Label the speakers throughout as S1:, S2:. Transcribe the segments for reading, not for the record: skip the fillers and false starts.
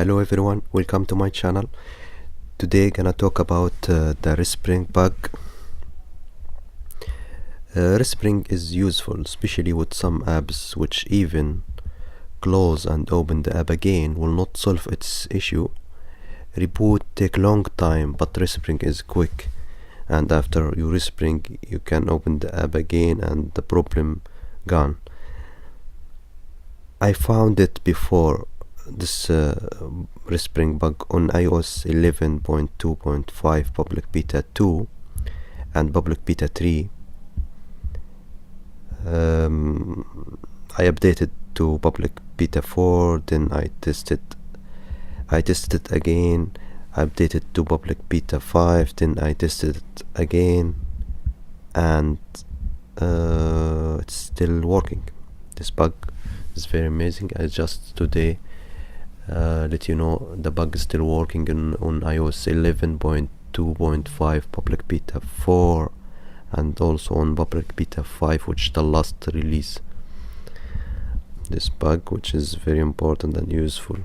S1: Hello everyone, welcome to my channel. Today gonna talk about the Respring bug. Respring is useful, especially with some apps which even close and open the app again will not solve its issue. Reboot take long time, but Respring is quick, and after you Respring you can open the app again and the problem gone. I found it before, this Respring bug on iOS 11.2.5 public beta 2 and public beta 3. I updated to public beta 4, then I tested it again. I updated to public beta 5, then I tested it again, and it's still working. This bug is very amazing. I just today let you know the bug is still working on iOS 11.2.5 public beta 4 and also on public beta 5, which is the last release. This bug, which is very important and useful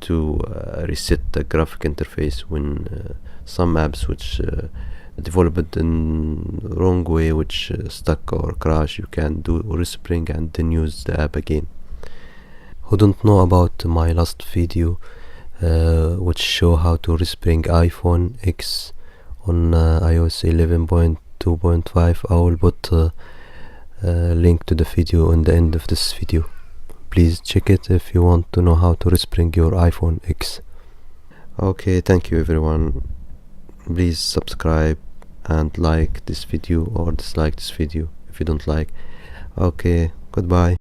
S1: to reset the graphic interface when some apps which developed in wrong way, which stuck or crash, you can do Respring and then use the app again. Who don't know about my last video which show how to Respring iPhone X on iOS 11.2.5, I will put a link to the video on the end of this video. Please check it if you want to know how to Respring your iPhone X. Okay, thank you everyone. Please subscribe and like this video or dislike this video if you don't like. Okay, goodbye.